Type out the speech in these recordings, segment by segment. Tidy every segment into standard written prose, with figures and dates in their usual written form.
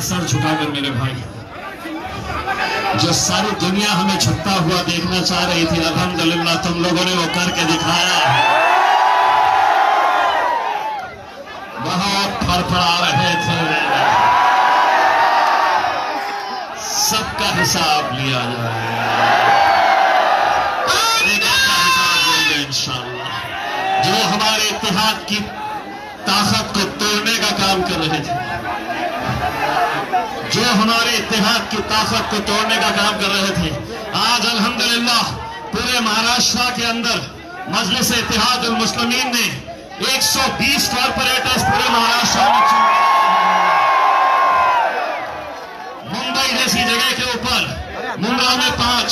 Sir झुकाकर मेरे भाई, जो सारी दुनिया हमें झुकता हुआ देखना चाह रही थी, अल्हम्दुलिल्लाह तुम लोगों ने वो करके दिखाया। बहुत फड़फड़ा रहे थे, सबका हिसाब लिया जाएगा, इंशाअल्लाह। जो हमारे इत्तेहाद की ताकत को तोड़ने का काम कर रहे थे, जो हमारे इत्तेहाद की ताकत को तोड़ने का काम कर रहे थे, आज अल्हम्दुलिल्लाह पूरे महाराष्ट्र के अंदर मजलिस इत्तेहाद उल मुस्लिमीन ने 120 कॉर्पोरेटर्स पूरे महाराष्ट्र में चुन लिए। मुंबई जैसी जगह के ऊपर मुंबई में 5,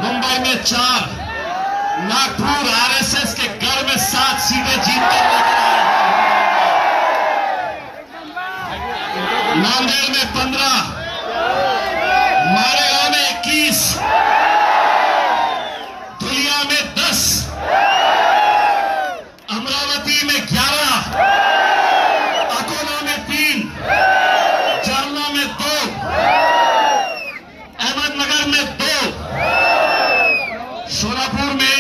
मुंबई में 4, नागपुर आरएसएस के घर में 7 सीटें जीतकर लेकर आए, नांदेड़ में 15, मालेगांव में 21, धुलिया में 10, अमरावती में 11, अकोला में 3, जालना में 2, अहमदनगर में 2, सोलापुर में।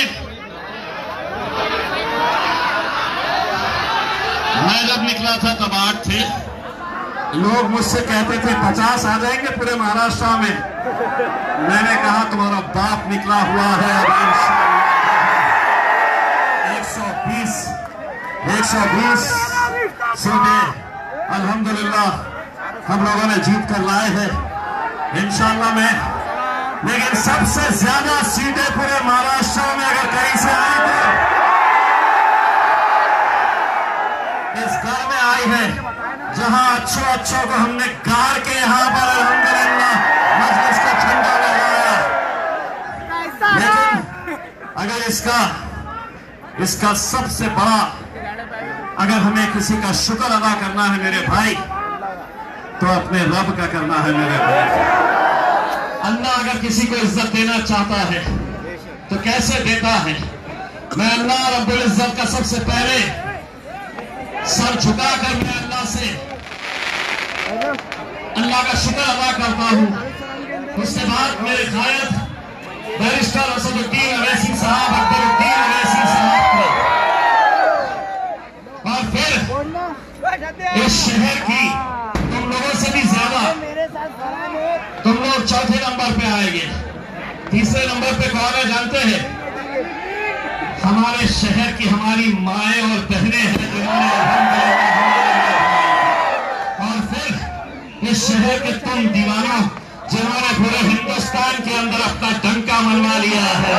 मैं जब निकला था तब 8 थे। लोग मुझसे कहते थे 50 आ जाएंगे पूरे महाराष्ट्र में। मैंने कहा तुम्हारा बाप निकला हुआ है, अब इंशाअल्लाह 120 सीटें अल्हम्दुलिल्लाह हम लोगों ने जीत कर लाए हैं इंशाअल्लाह में। लेकिन सबसे ज्यादा सीटें पूरे महाराष्ट्र में अगर कहीं से आई तो इस घर में आई है, जहां अच्छों को हमने गाड़ के यहां पर अल्हम्दुलिल्लाह मजलिस का झंडा लगाया। लेकिन अगर इसका सबसे बड़ा, अगर हमें किसी का शुक्र अदा करना है मेरे भाई, तो अपने रब का करना है मेरे भाई। अल्लाह अगर किसी को इज्जत देना चाहता है तो कैसे देता है? मैं अल्लाह रब्बुल इज्जत का सबसे पहले सर झुकाकर मैं अल्लाह का शुक्र अदा करता हूँ। उसके बाद मेरे कायद बैरिस्टर असदुद्दीन अवैसी साहब, अकबरुद्दीन अवैसी साहब को, और फिर इस शहर की तुम लोगों से भी ज्यादा तुम लोग चौथे नंबर पे आएंगे। तीसरे नंबर पे कौन है जानते हैं? हमारे शहर की हमारी माएं और बहनें हैं, जिन्होंने इस शहर के तुम दीवानों, जिन्होंने पूरे हिंदुस्तान के अंदर अपना डंका मनवा लिया है।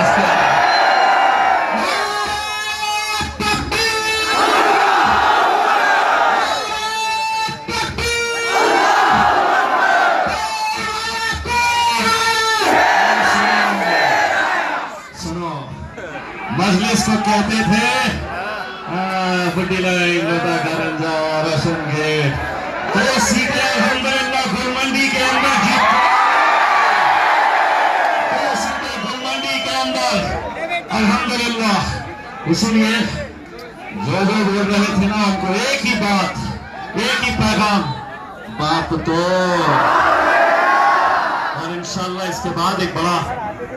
सुनो, मजलिस को कहते थे बुड्डी लाइन, लोटा करंजा, रोशन गेट, तो सीटें अल्हम्दुलिल्लाह गुलमंडी के अंदर जीत, तो सीटें गुलमंडी के अंदर अल्हम्दुलिल्लाह। इसलिए जो बोल रहे थे ना, हमको एक ही बात, एक ही पैगाम, बात तो। और इंशाअल्लाह इसके बाद एक बड़ा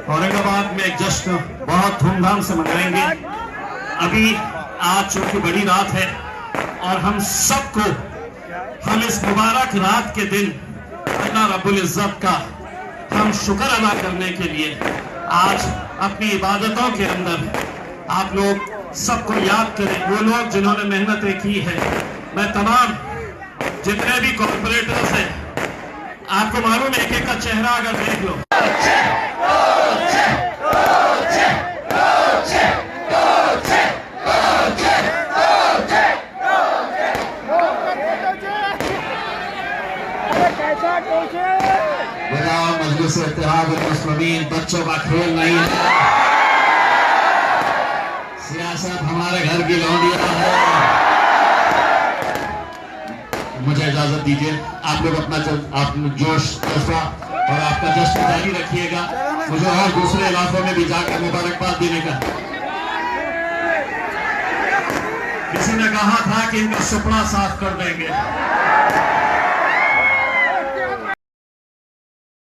औरंगाबाद में एक जश्न बहुत धूमधाम से मनाएंगे। अभी आज चूंकि बड़ी रात है और हम सबको, हम इस मुबारक रात के दिन अल्लाह रब्बुल इज्जत का हम शुक्र अदा करने के लिए आज अपनी इबादतों के अंदर आप लोग सबको याद करें, वो लोग जिन्होंने मेहनतें की है। मैं तमाम जितने भी कॉर्पोरेटर्स हैं, आपको मालूम है, एक-एक का चेहरा अगर देख लो, मजलिस इत्तेहाद उल मुस्लिमीन बच्चों का खेल नहीं है, सियासत हमारे घर की लौंडिया है। मुझे इजाजत दीजिए, आप लोग अपना जोश जज्बा और आपका जश्न जारी रखिएगा। मुझे और दूसरे इलाकों में भी जाकर मुबारकबाद देने का। किसी ने कहा था कि इनका सुपना साफ कर देंगे,